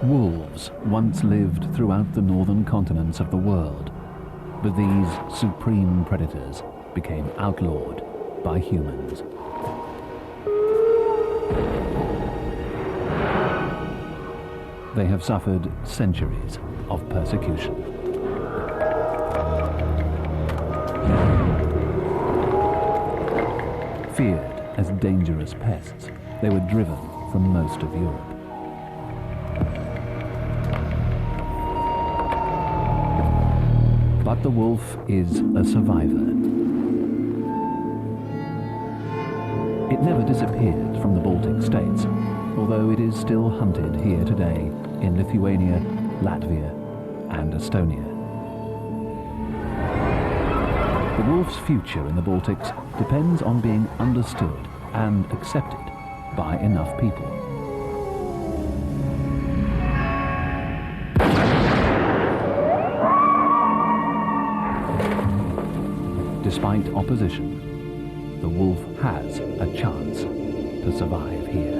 Wolves once lived throughout the northern continents of the world, but these supreme predators became outlawed by humans. They have suffered centuries of persecution. Feared as dangerous pests, they were driven from most of Europe. But the wolf is a survivor. It never disappeared from the Baltic states, although it is still hunted here today in Lithuania, Latvia, and Estonia. The wolf's future in the Baltics depends on being understood and accepted by enough people. Despite opposition, the wolf has a chance to survive here.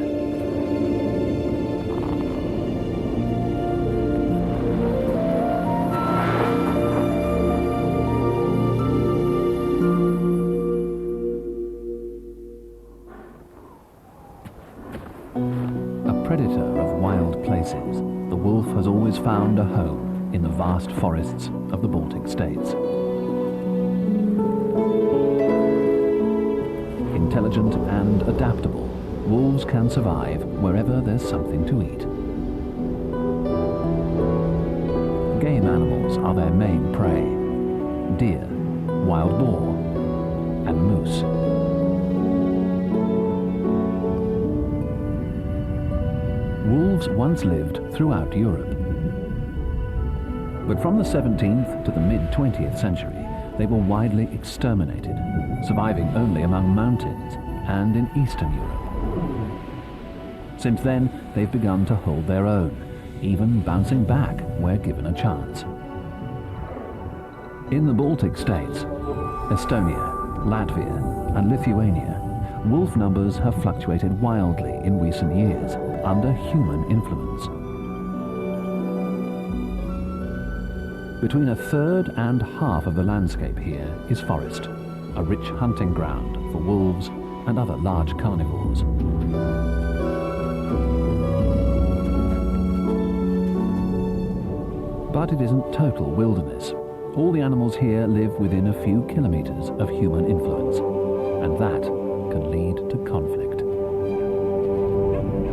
A predator of wild places, the wolf has always found a home in the vast forests of the Baltic states. Intelligent and adaptable, wolves can survive wherever there's something to eat. Game animals are their main prey: deer, wild boar, and moose. Wolves once lived throughout Europe. But from the 17th to the mid-20th century, they were widely exterminated, surviving only among mountains and in Eastern Europe. Since then, they've begun to hold their own, even bouncing back where given a chance. In the Baltic states, Estonia, Latvia, and Lithuania, wolf numbers have fluctuated wildly in recent years under human influence. Between a third and half of the landscape here is forest, a rich hunting ground for wolves and other large carnivores. But it isn't total wilderness. All the animals here live within a few kilometers of human influence, and that can lead to conflict.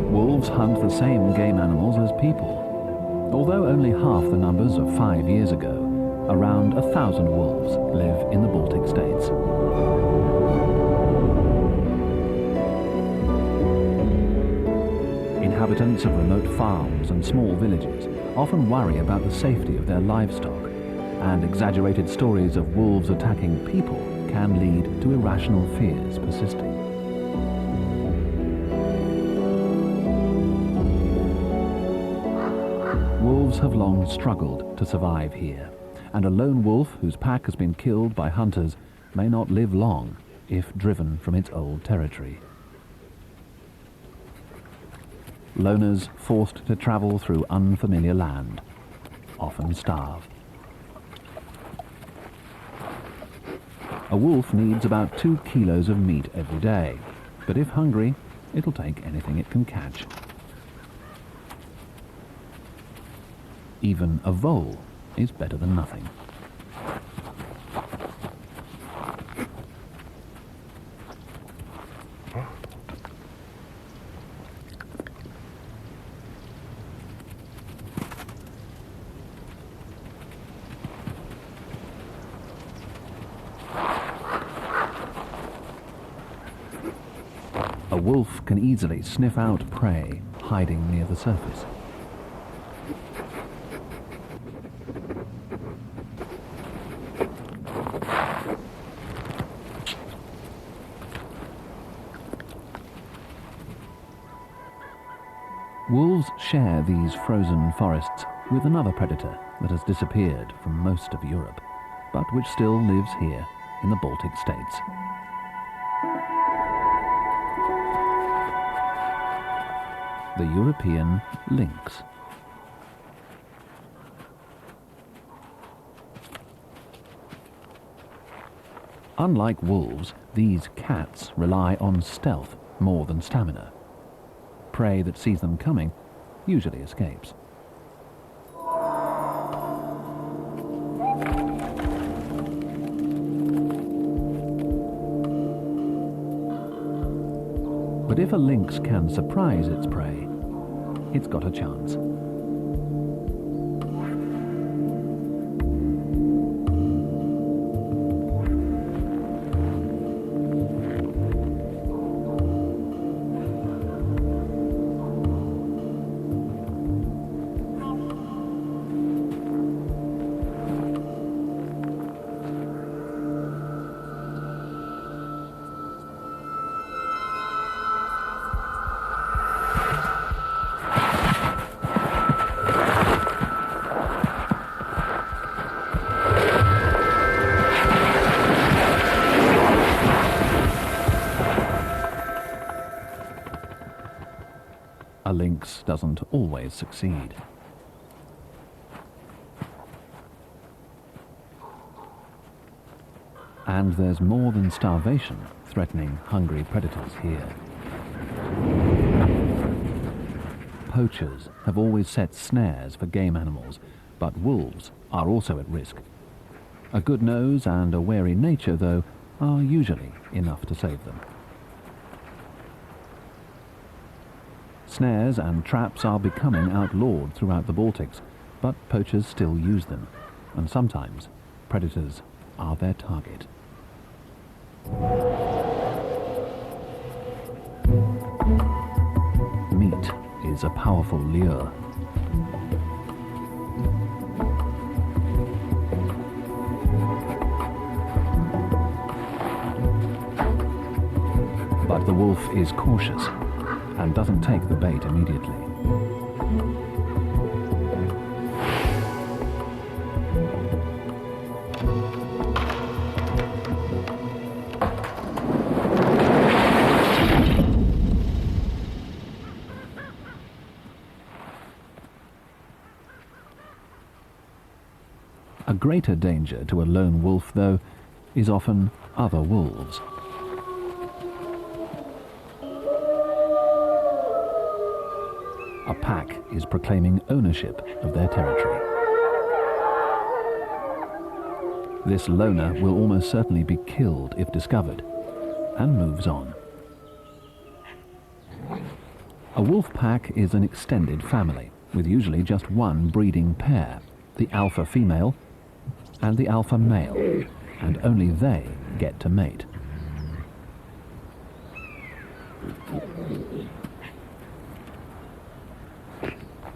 Wolves hunt the same game animals as people. Although only half the numbers of 5 years ago, around 1,000 wolves live in the Baltic states. Inhabitants of remote farms and small villages often worry about the safety of their livestock, and exaggerated stories of wolves attacking people can lead to irrational fears persisting. Wolves have long struggled to survive here, and a lone wolf whose pack has been killed by hunters may not live long if driven from its old territory. Loners forced to travel through unfamiliar land often starve. A wolf needs about 2 kilos of meat every day, but if hungry, it'll take anything it can catch. Even a vole is better than nothing. A wolf can easily sniff out prey hiding near the surface. Wolves share these frozen forests with another predator that has disappeared from most of Europe, but which still lives here in the Baltic states. The European lynx. Unlike wolves, these cats rely on stealth more than stamina. Prey that sees them coming usually escapes. But if a lynx can surprise its prey, it's got a chance. A lynx doesn't always succeed. And there's more than starvation threatening hungry predators here. Poachers have always set snares for game animals, but wolves are also at risk. A good nose and a wary nature, though, are usually enough to save them. Snares and traps are becoming outlawed throughout the Baltics, but poachers still use them, and sometimes predators are their target. Meat is a powerful lure. But the wolf is cautious and doesn't take the bait immediately. A greater danger to a lone wolf, though, is often other wolves. A pack is proclaiming ownership of their territory. This loner will almost certainly be killed if discovered, and moves on. A wolf pack is an extended family, with usually just one breeding pair, the alpha female and the alpha male, and only they get to mate.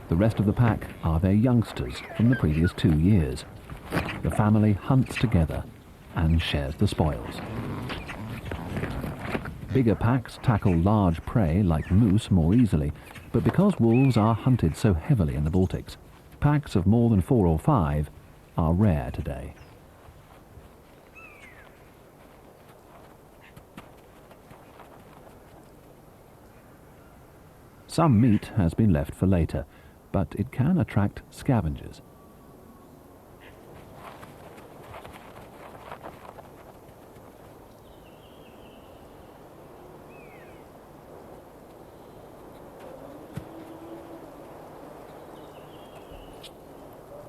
The rest of the pack are their youngsters from the previous 2 years. The family hunts together and shares the spoils. Bigger packs tackle large prey like moose more easily, but because wolves are hunted so heavily in the Baltics, packs of more than 4 or 5 are rare today. Some meat has been left for later, but it can attract scavengers.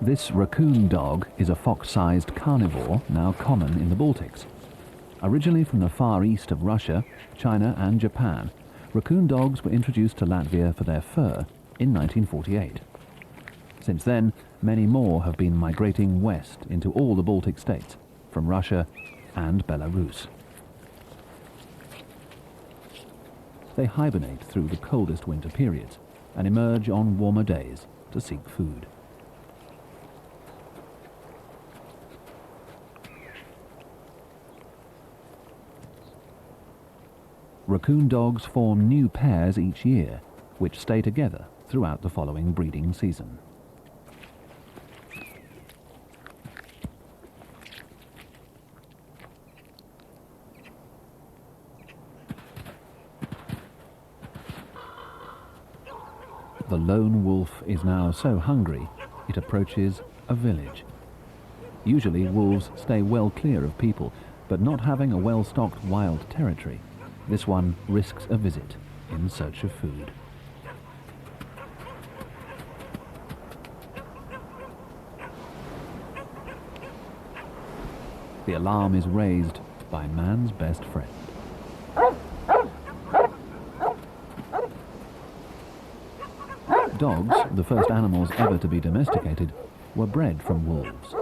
This raccoon dog is a fox-sized carnivore now common in the Baltics. Originally from the far east of Russia, China and Japan, raccoon dogs were introduced to Latvia for their fur in 1948. Since then, many more have been migrating west into all the Baltic states, from Russia and Belarus. They hibernate through the coldest winter periods and emerge on warmer days to seek food. Raccoon dogs form new pairs each year, which stay together throughout the following breeding season. The lone wolf is now so hungry it approaches a village. Usually wolves stay well clear of people, But not having a well-stocked wild territory, this one risks a visit in search of food. The alarm is raised by man's best friend. Dogs, the first animals ever to be domesticated, were bred from wolves.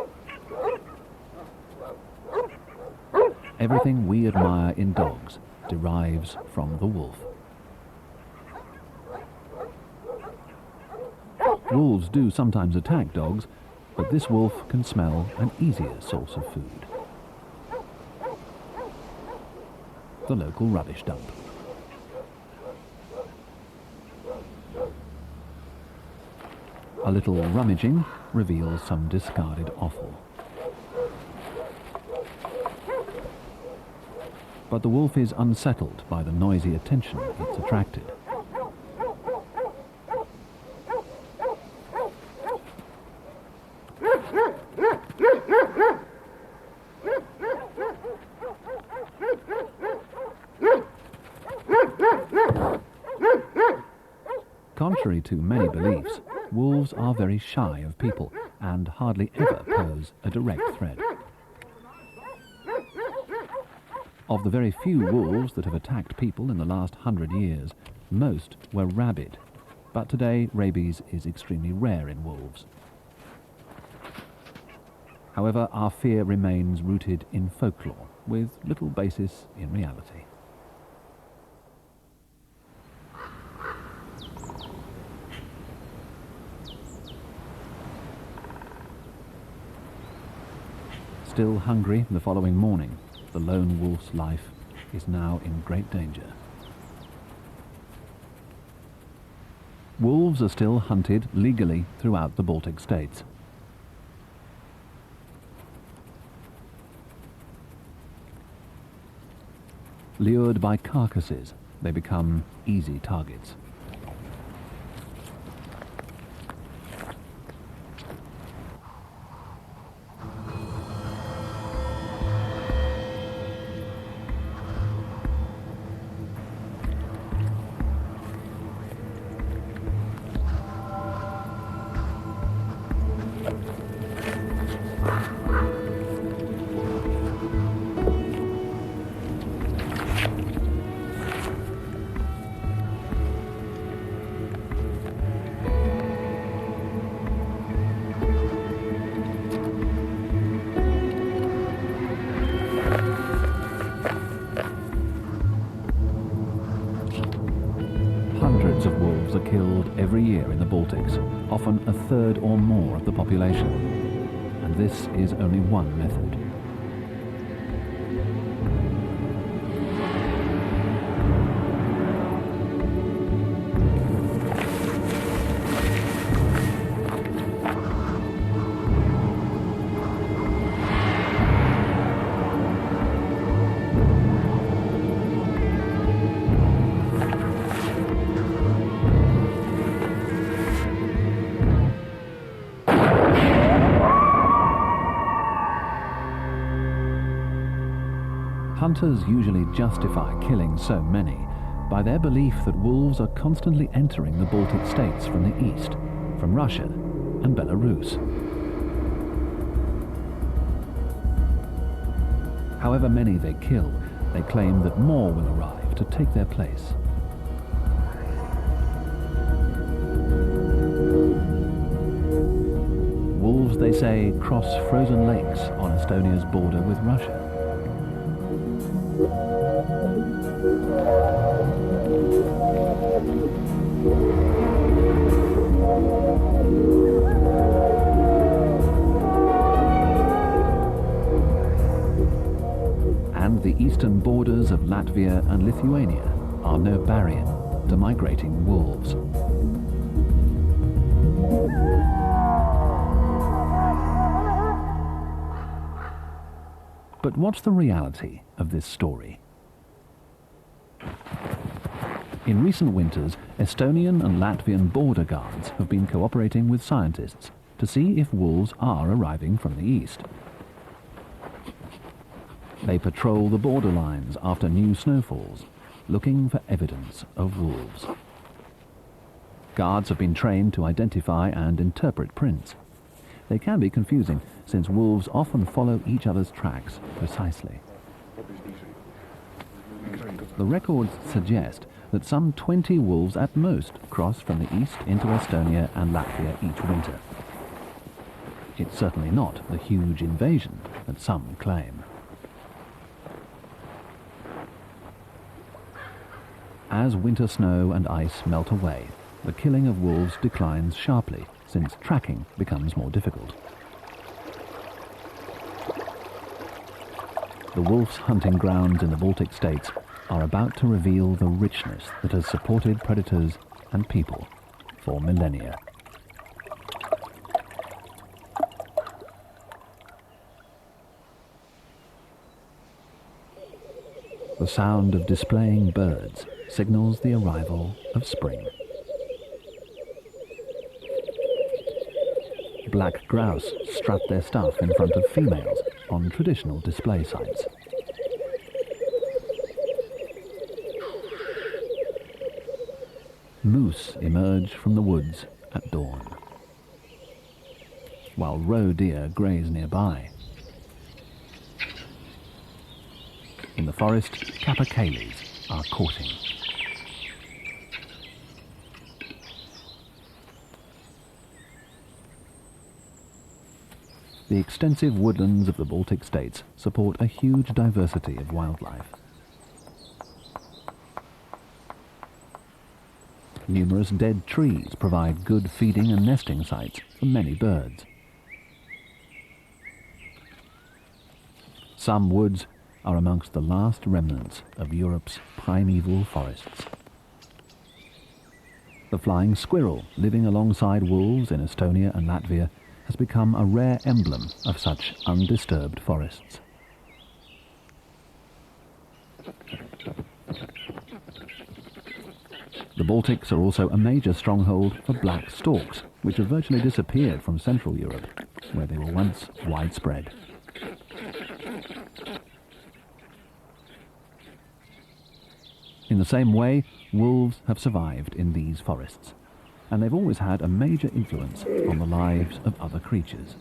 Everything we admire in dogs derives from the wolf. Wolves do sometimes attack dogs, but this wolf can smell an easier source of food: the local rubbish dump. A little rummaging reveals some discarded offal. But the wolf is unsettled by the noisy attention it's attracted. Contrary to many beliefs, wolves are very shy of people and hardly ever pose a direct threat. Of the very few wolves that have attacked people in the last 100 years, most were rabid, but today rabies is extremely rare in wolves. However, our fear remains rooted in folklore, with little basis in reality. Still hungry the following morning, the lone wolf's life is now in great danger. Wolves are still hunted legally throughout the Baltic states. Lured by carcasses, they become easy targets. Hundreds of wolves are killed every year in the Baltics, often a third or more of the population. And this is only one method. Hunters usually justify killing so many by their belief that wolves are constantly entering the Baltic states from the east, from Russia and Belarus. However many they kill, they claim that more will arrive to take their place. Wolves, they say, cross frozen lakes on Estonia's border with Russia. And the eastern borders of Latvia and Lithuania are no barrier to migrating wolves. But what's the reality of this story? In recent winters, Estonian and Latvian border guards have been cooperating with scientists to see if wolves are arriving from the east. They patrol the borderlines after new snowfalls, looking for evidence of wolves. Guards have been trained to identify and interpret prints. They can be confusing, since wolves often follow each other's tracks precisely. The records suggest that some 20 wolves at most cross from the east into Estonia and Latvia each winter. It's certainly not the huge invasion that some claim. As winter snow and ice melt away, the killing of wolves declines sharply, since tracking becomes more difficult. The wolf's hunting grounds in the Baltic states are about to reveal the richness that has supported predators and people for millennia. The sound of displaying birds signals the arrival of spring. Black grouse strut their stuff in front of females on traditional display sites. Moose emerge from the woods at dawn, while roe deer graze nearby. In the forest, capitulated are courting. The extensive woodlands of the Baltic states support a huge diversity of wildlife. Numerous dead trees provide good feeding and nesting sites for many birds. Some woods are amongst the last remnants of Europe's primeval forests. The flying squirrel, living alongside wolves in Estonia and Latvia, has become a rare emblem of such undisturbed forests. The Baltics are also a major stronghold for black storks, which have virtually disappeared from Central Europe, where they were once widespread. In the same way, wolves have survived in these forests, and they've always had a major influence on the lives of other creatures.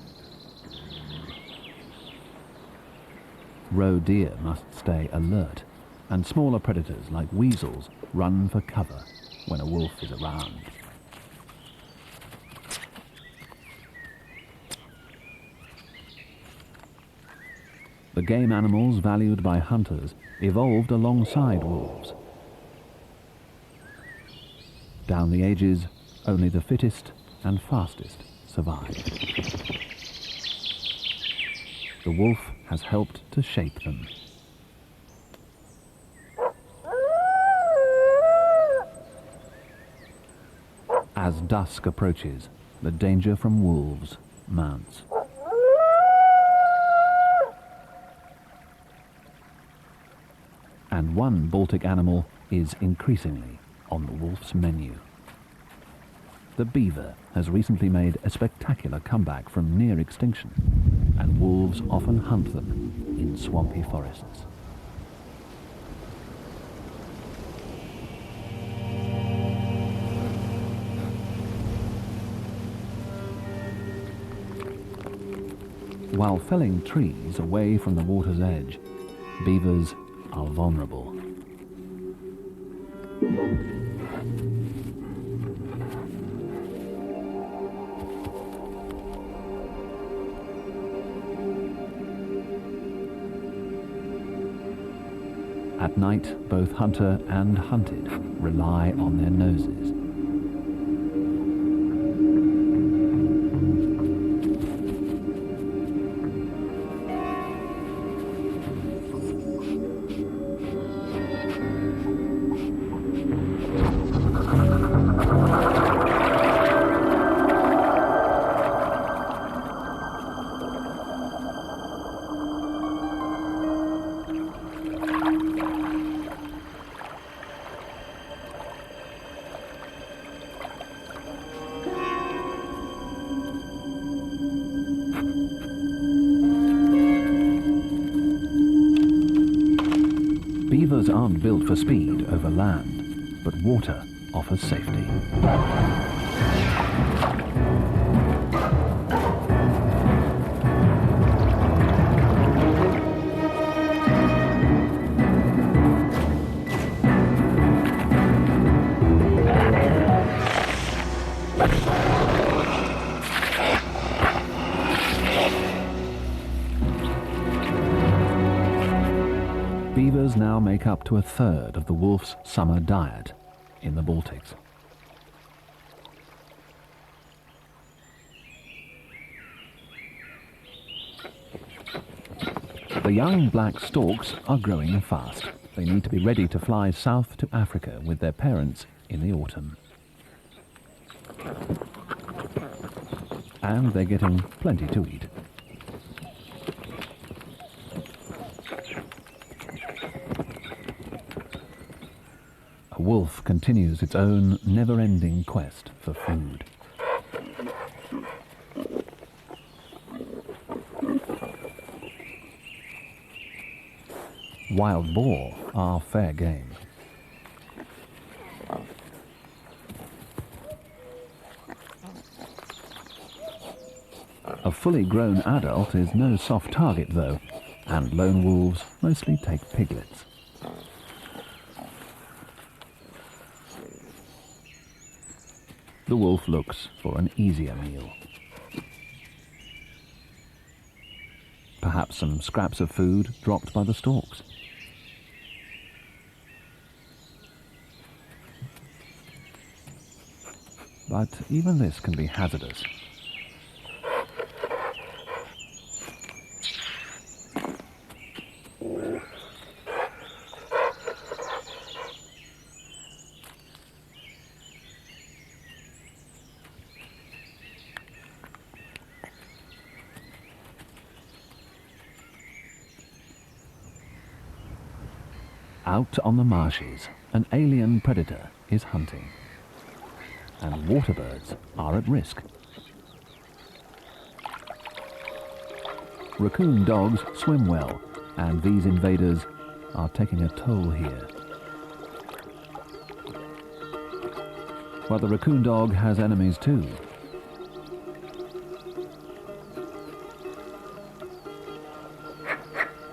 Roe deer must stay alert, and smaller predators like weasels run for cover when a wolf is around. The game animals valued by hunters evolved alongside wolves. Down the ages, only the fittest and fastest survive. The wolf has helped to shape them. As dusk approaches, the danger from wolves mounts. And one Baltic animal is increasingly on the wolf's menu. The beaver has recently made a spectacular comeback from near extinction, and wolves often hunt them in swampy forests. While felling trees away from the water's edge, beavers are vulnerable. At night, both hunter and hunted rely on their noses. Beavers aren't built for speed over land, but water offers safety. Beavers now make up to a third of the wolf's summer diet in the Baltics. The young black storks are growing fast. They need to be ready to fly south to Africa with their parents in the autumn. And they're getting plenty to eat. A wolf continues its own never-ending quest for food. Wild boar are fair game. A fully grown adult is no soft target though, and lone wolves mostly take piglets. The wolf looks for an easier meal. Perhaps some scraps of food dropped by the storks. But even this can be hazardous. Out on the marshes, an alien predator is hunting, and water birds are at risk. Raccoon dogs swim well, and these invaders are taking a toll here. But the raccoon dog has enemies too.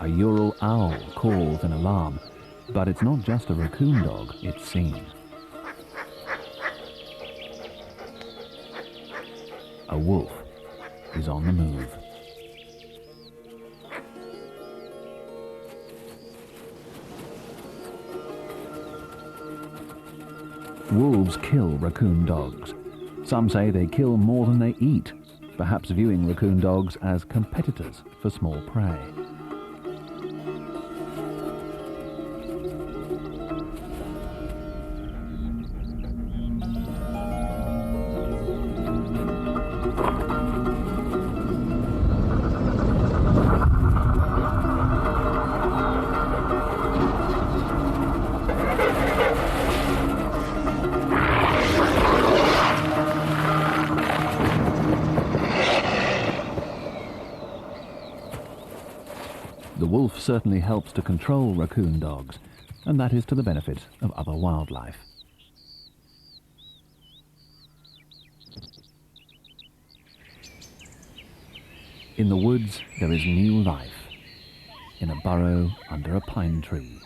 A Ural owl calls in alarm, but it's not just a raccoon dog it's seen. A wolf is on the move. Wolves kill raccoon dogs. Some say they kill more than they eat, perhaps viewing raccoon dogs as competitors for small prey. The wolf certainly helps to control raccoon dogs, and that is to the benefit of other wildlife. In the woods there is new life, in a burrow under a pine tree.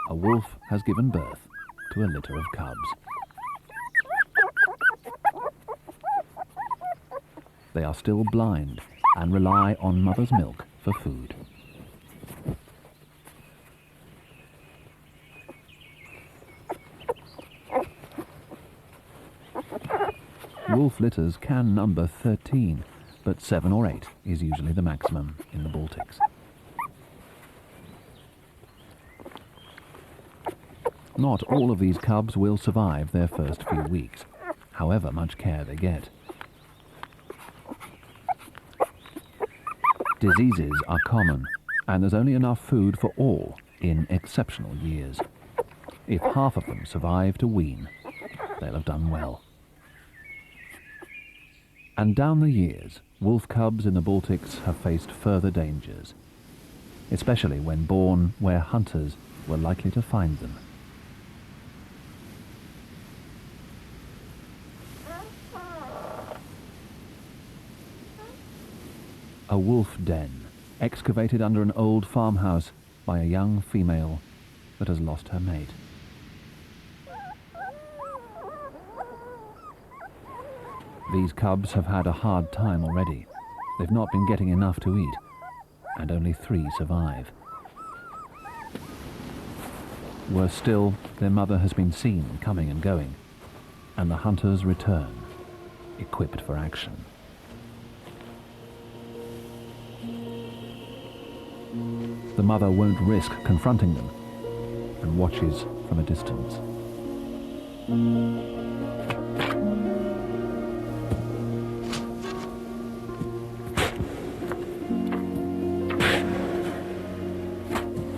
A wolf has given birth to a litter of cubs. They are still blind and rely on mother's milk for food. Wolf litters can number 13, but 7 or 8 is usually the maximum in the Baltics. Not all of these cubs will survive their first few weeks, however much care they get. Diseases are common, and there's only enough food for all in exceptional years. If half of them survive to wean, they'll have done well. And down the years, wolf cubs in the Baltics have faced further dangers, especially when born where hunters were likely to find them. A wolf den, excavated under an old farmhouse by a young female that has lost her mate. These cubs have had a hard time already. They've not been getting enough to eat, and only 3 survive. Worse still, their mother has been seen coming and going, and the hunters return, equipped for action. The mother won't risk confronting them and watches from a distance.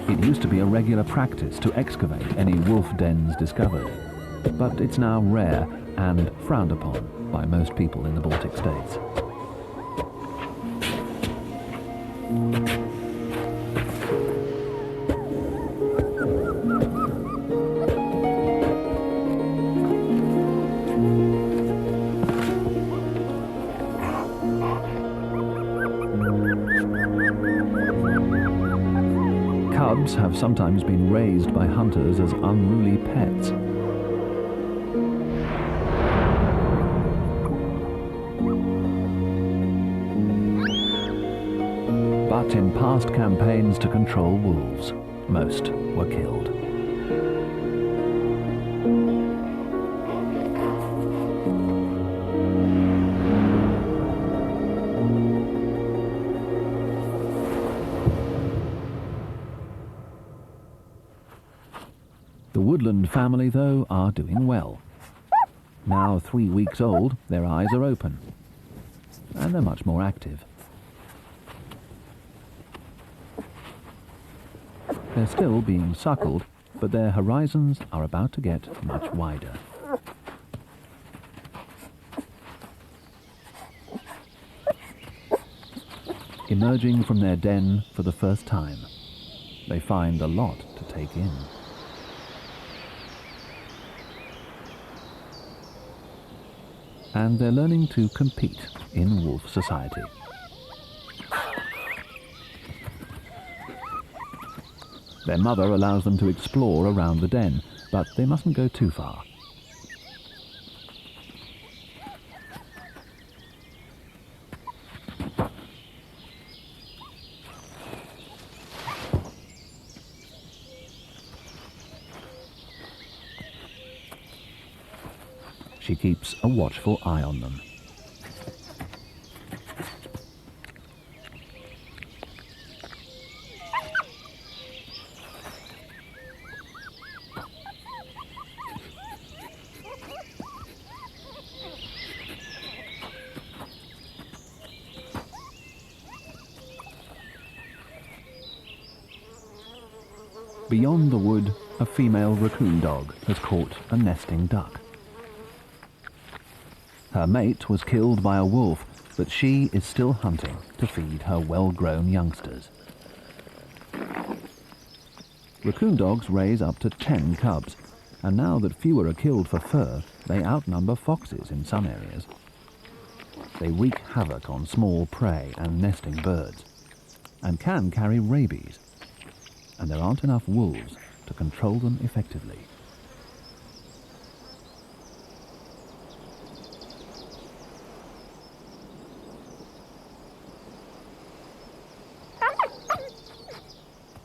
It used to be a regular practice to excavate any wolf dens discovered, but it's now rare and frowned upon by most people in the Baltic states. Cubs have sometimes been raised by hunters as unruly pets. But in past campaigns to control wolves, most were killed. The woodland family, though, are doing well. Now 3 weeks old, their eyes are open, and they're much more active. They're still being suckled, but their horizons are about to get much wider. Emerging from their den for the first time, they find a lot to take in. And they're learning to compete in wolf society. Their mother allows them to explore around the den, but they mustn't go too far. She keeps a watchful eye on them. Beyond the wood, a female raccoon dog has caught a nesting duck. Her mate was killed by a wolf, but she is still hunting to feed her well-grown youngsters. Raccoon dogs raise up to 10 cubs, and now that fewer are killed for fur, they outnumber foxes in some areas. They wreak havoc on small prey and nesting birds, and can carry rabies, and there aren't enough wolves to control them effectively.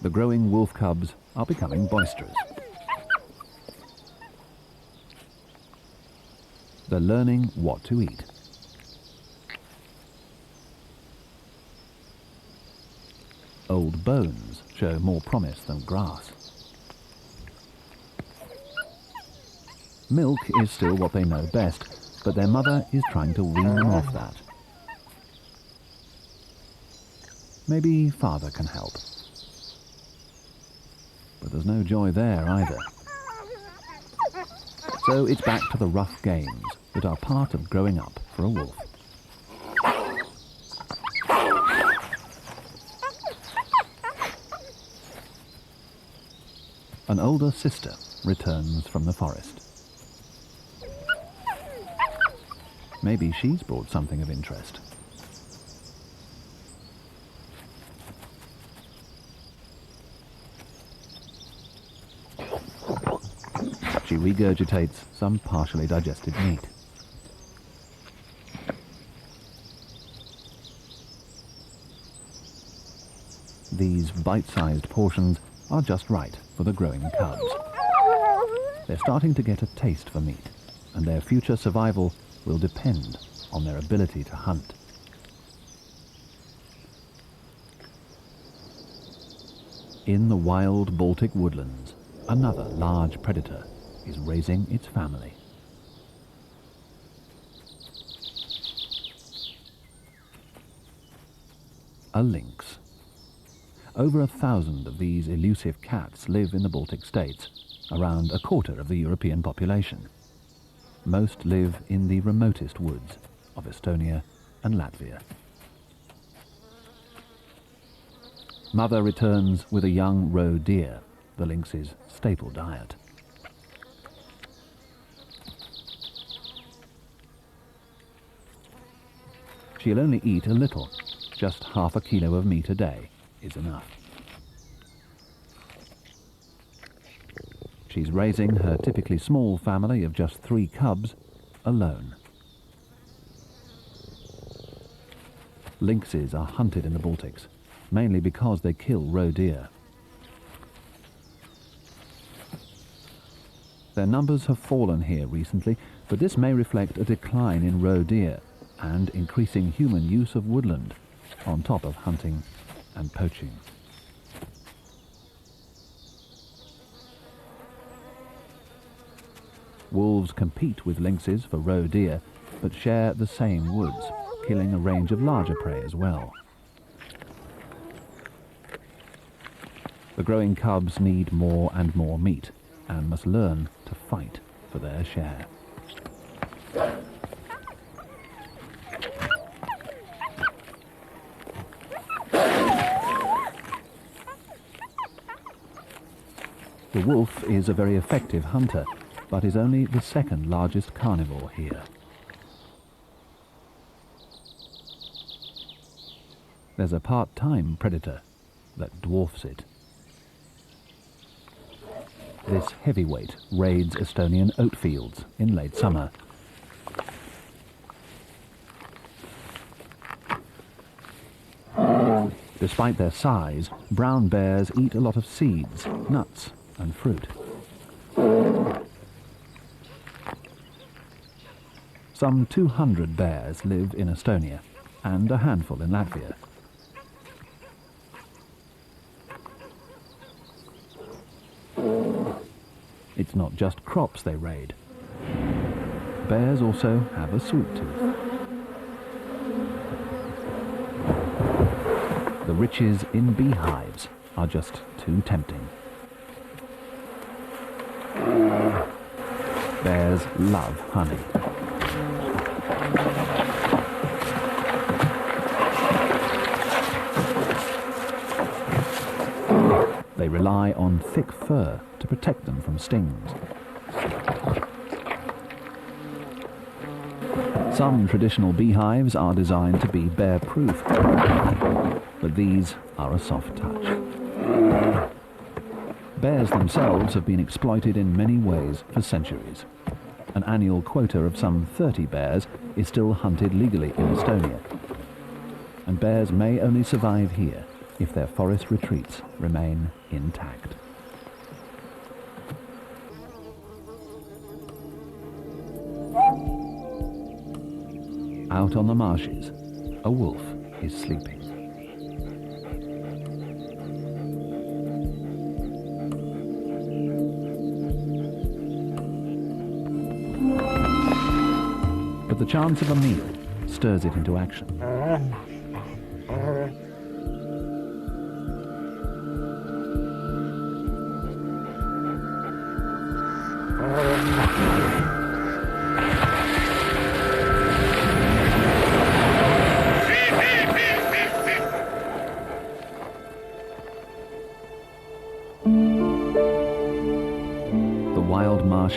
The growing wolf cubs are becoming boisterous. They're learning what to eat. Old bones show more promise than grass. Milk is still what they know best, but their mother is trying to wean them off that. Maybe father can help. But there's no joy there either. So it's back to the rough games that are part of growing up for a wolf. An older sister returns from the forest. Maybe she's brought something of interest. She regurgitates some partially digested meat. These bite-sized portions are just right for the growing cubs. They're starting to get a taste for meat, and their future survival will depend on their ability to hunt. In the wild Baltic woodlands, another large predator is raising its family. A lynx. Over 1,000 of these elusive cats live in the Baltic states, around a quarter of the European population. Most live in the remotest woods of Estonia and Latvia. Mother returns with a young roe deer, the lynx's staple diet. She'll only eat a little. Just half a kilo of meat a day is enough. She's raising her typically small family of just 3 cubs alone. Lynxes are hunted in the Baltics, mainly because they kill roe deer. Their numbers have fallen here recently, but this may reflect a decline in roe deer and increasing human use of woodland, on top of hunting and poaching. Wolves compete with lynxes for roe deer, but share the same woods, killing a range of larger prey as well. The growing cubs need more and more meat, and must learn to fight for their share. The wolf is a very effective hunter, but is only the second largest carnivore here. There's a part-time predator that dwarfs it. This heavyweight raids Estonian oat fields in late summer. Despite their size, brown bears eat a lot of seeds, nuts, and fruit. Some 200 bears live in Estonia, and a handful in Latvia. It's not just crops they raid. Bears also have a sweet tooth. The riches in beehives are just too tempting. Bears love honey. They rely on thick fur to protect them from stings. Some traditional beehives are designed to be bear-proof, but these are a soft touch. Bears themselves have been exploited in many ways for centuries. An annual quota of some 30 bears is still hunted legally in Estonia. And bears may only survive here if their forest retreats remain intact. Out on the marshes, a wolf is sleeping. But the chance of a meal stirs it into action.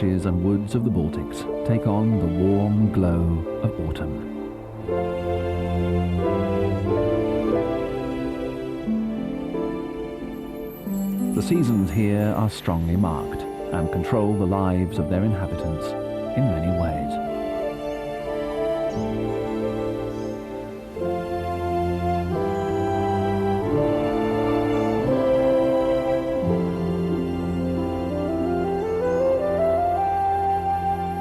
marshes and woods of the Baltics take on the warm glow of autumn. The seasons here are strongly marked and control the lives of their inhabitants in many ways.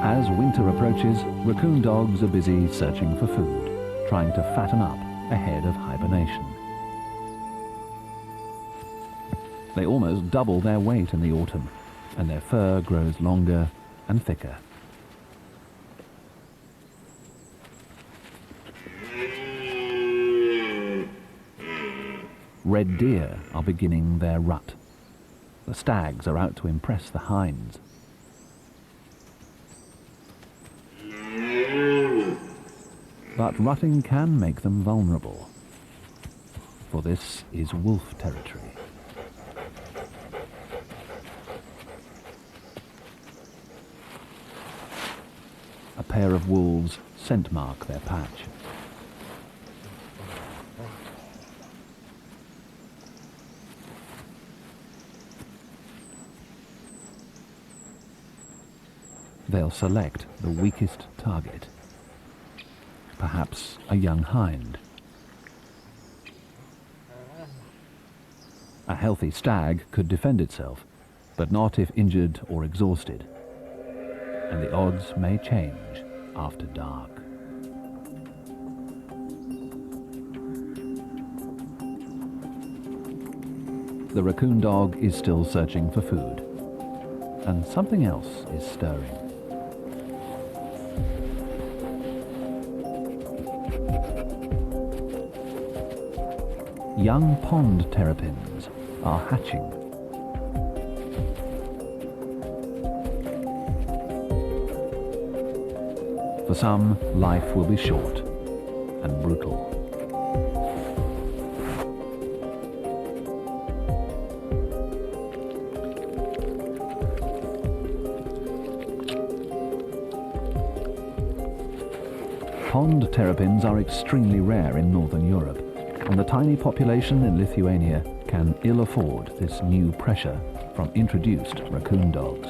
As winter approaches, raccoon dogs are busy searching for food, trying to fatten up ahead of hibernation. They almost double their weight in the autumn, and their fur grows longer and thicker. Red deer are beginning their rut. The stags are out to impress the hinds. But rutting can make them vulnerable, for this is wolf territory. A pair of wolves scent mark their patch. They'll select the weakest target, perhaps a young hind. A healthy stag could defend itself, but not if injured or exhausted. And the odds may change after dark. The raccoon dog is still searching for food, and something else is stirring. Young pond terrapins are hatching. For some, life will be short and brutal. Pond terrapins are extremely rare in Northern Europe, and the tiny population in Lithuania can ill afford this new pressure from introduced raccoon dogs.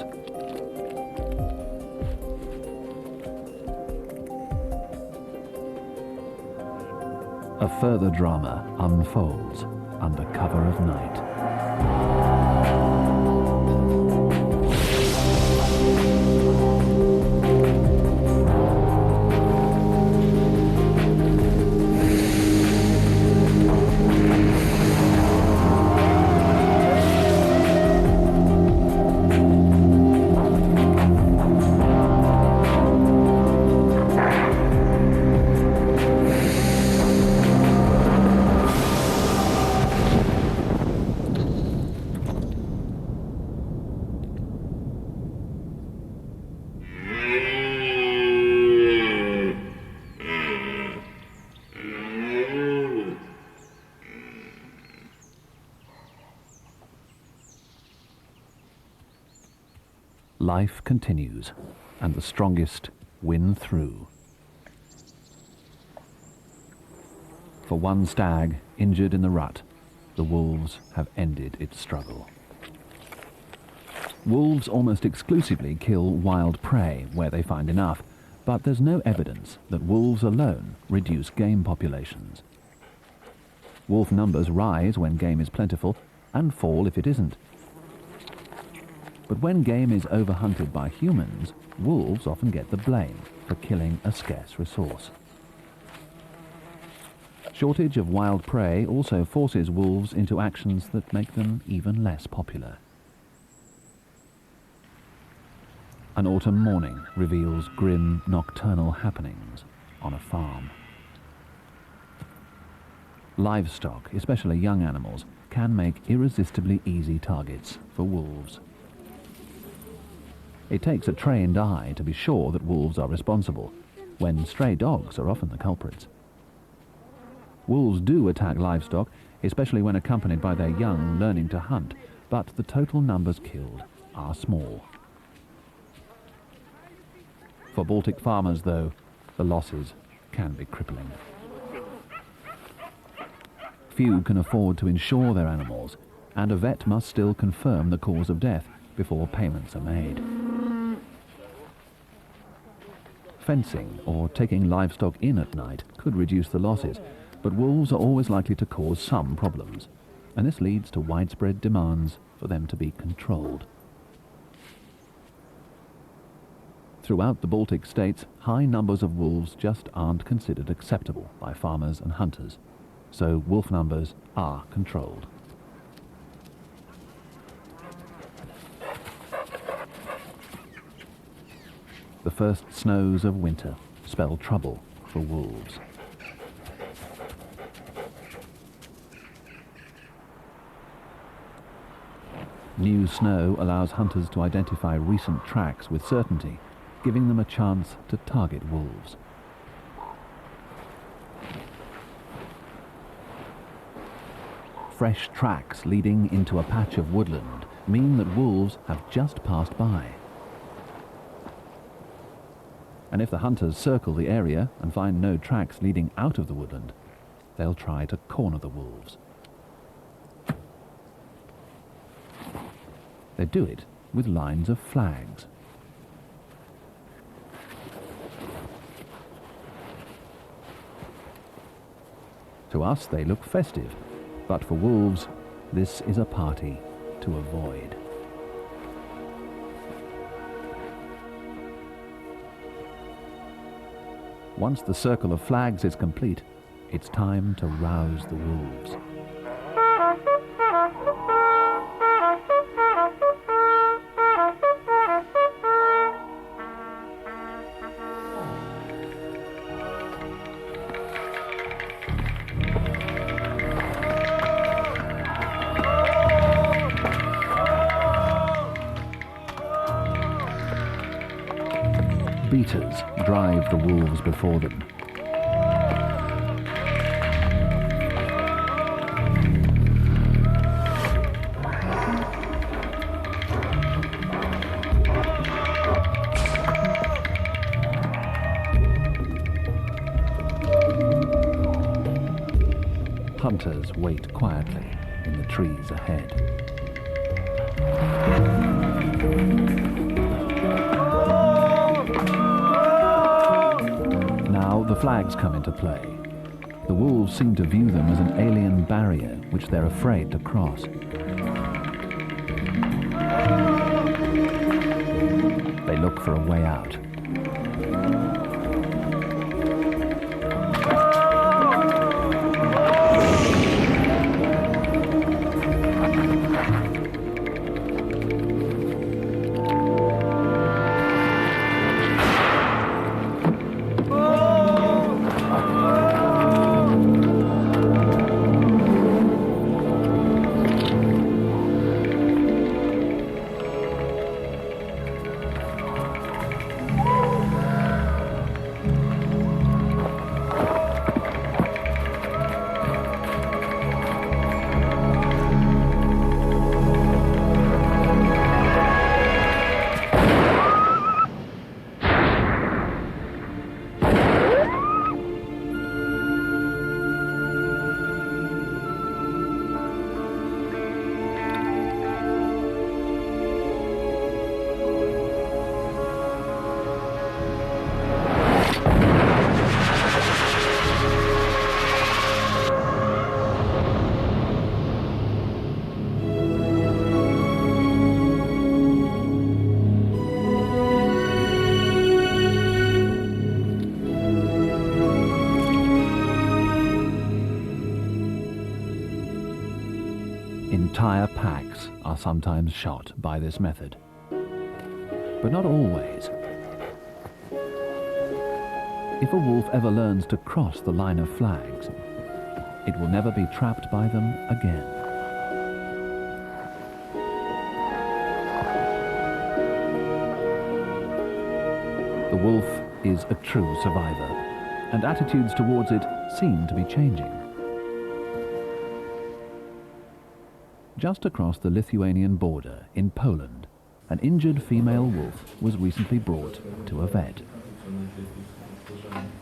A further drama unfolds under cover of night. Life continues, and the strongest win through. For one stag injured in the rut, the wolves have ended its struggle. Wolves almost exclusively kill wild prey where they find enough, but there's no evidence that wolves alone reduce game populations. Wolf numbers rise when game is plentiful and fall if it isn't. But when game is overhunted by humans, wolves often get the blame for killing a scarce resource. Shortage of wild prey also forces wolves into actions that make them even less popular. An autumn morning reveals grim nocturnal happenings on a farm. Livestock, especially young animals, can make irresistibly easy targets for wolves. It takes a trained eye to be sure that wolves are responsible, when stray dogs are often the culprits. Wolves do attack livestock, especially when accompanied by their young learning to hunt, but the total numbers killed are small. For Baltic farmers, though, the losses can be crippling. Few can afford to insure their animals, and a vet must still confirm the cause of death before payments are made. Fencing or taking livestock in at night could reduce the losses, but wolves are always likely to cause some problems, and this leads to widespread demands for them to be controlled. Throughout the Baltic states, high numbers of wolves just aren't considered acceptable by farmers and hunters, so wolf numbers are controlled. The first snows of winter spell trouble for wolves. New snow allows hunters to identify recent tracks with certainty, giving them a chance to target wolves. Fresh tracks leading into a patch of woodland mean that wolves have just passed by. And if the hunters circle the area and find no tracks leading out of the woodland, they'll try to corner the wolves. They do it with lines of flags. To us, they look festive, but for wolves, this is a party to avoid. Once the circle of flags is complete, it's time to rouse the wolves. Beaters drive the wolves before them. Hunters wait quietly in the trees ahead. Now the flags come into play. The wolves seem to view them as an alien barrier which they're afraid to cross. They look for a way out. Entire packs are sometimes shot by this method, but not always. If a wolf ever learns to cross the line of flags, it will never be trapped by them again. The wolf is a true survivor, and attitudes towards it seem to be changing. Just across the Lithuanian border in Poland, an injured female wolf was recently brought to a vet.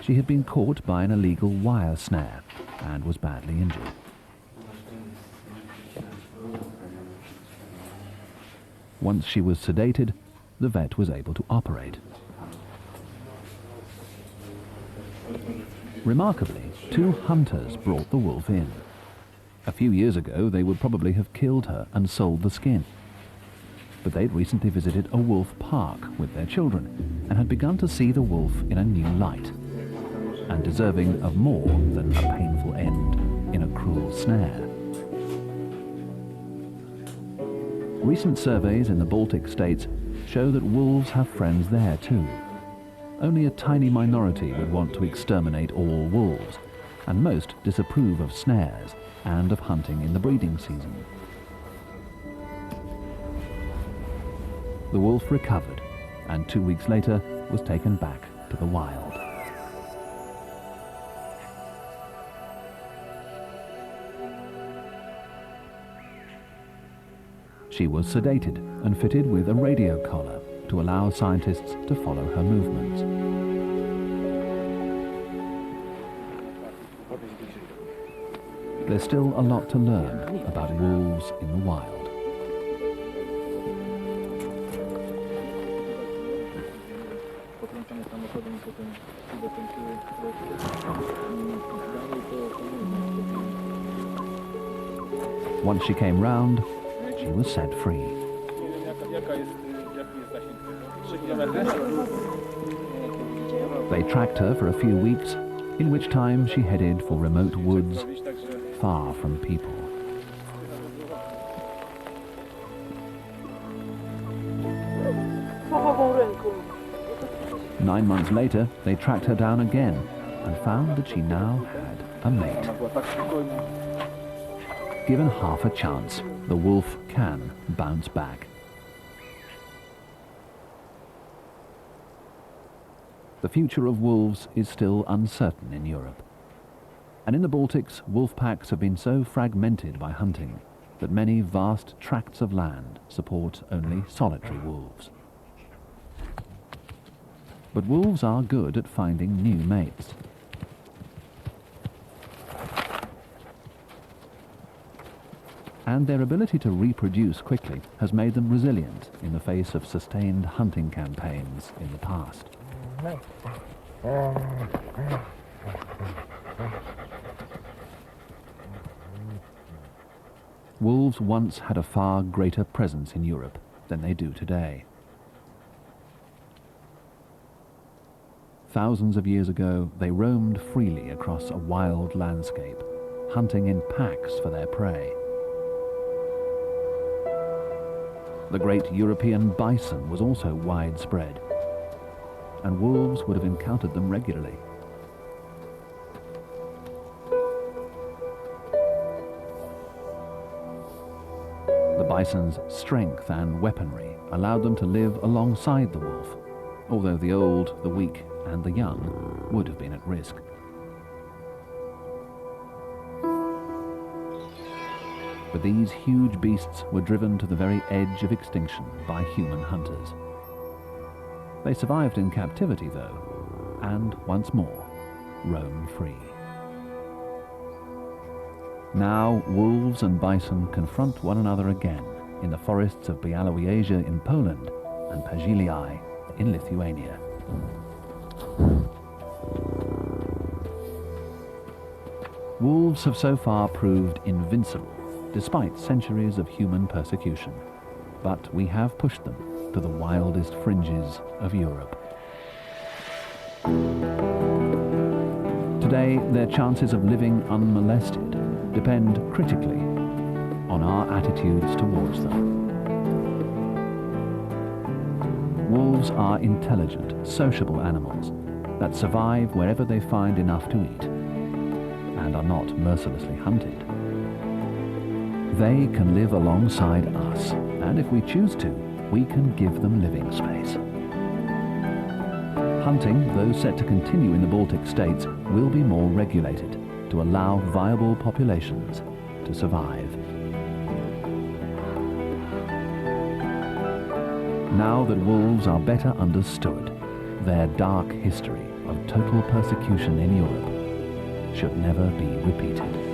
She had been caught by an illegal wire snare and was badly injured. Once she was sedated, the vet was able to operate. Remarkably, 2 hunters brought the wolf in. A few years ago, they would probably have killed her and sold the skin. But they'd recently visited a wolf park with their children and had begun to see the wolf in a new light, and deserving of more than a painful end in a cruel snare. Recent surveys in the Baltic states show that wolves have friends there too. Only a tiny minority would want to exterminate all wolves, and most disapprove of snares and of hunting in the breeding season. The wolf recovered, and 2 weeks later was taken back to the wild. She was sedated and fitted with a radio collar to allow scientists to follow her movements. There's still a lot to learn about wolves in the wild. Once she came round, she was set free. They tracked her for a few weeks, in which time she headed for remote woods, far from people. Nine months later, they tracked her down again and found that she now had a mate. Given half a chance, the wolf can bounce back. The future of wolves is still uncertain in Europe. And in the Baltics, wolf packs have been so fragmented by hunting that many vast tracts of land support only solitary wolves. But wolves are good at finding new mates. And their ability to reproduce quickly has made them resilient in the face of sustained hunting campaigns in the past. Wolves once had a far greater presence in Europe than they do today. Thousands of years ago, they roamed freely across a wild landscape, hunting in packs for their prey. The great European bison was also widespread, and wolves would have encountered them regularly. The bison's strength and weaponry allowed them to live alongside the wolf, although the old, the weak, and the young would have been at risk. But these huge beasts were driven to the very edge of extinction by human hunters. They survived in captivity, though, and once more roam free. Now wolves and bison confront one another again in the forests of Białowieża in Poland and Pazilii in Lithuania. Wolves have so far proved invincible, despite centuries of human persecution, but we have pushed them to the wildest fringes of Europe. Today, their chances of living unmolested depend critically on our attitudes towards them. Wolves are intelligent, sociable animals that survive wherever they find enough to eat and are not mercilessly hunted. They can live alongside us, and if we choose to, we can give them living space. Hunting, though set to continue in the Baltic states, will be more regulated to allow viable populations to survive. Now that wolves are better understood, their dark history of total persecution in Europe should never be repeated.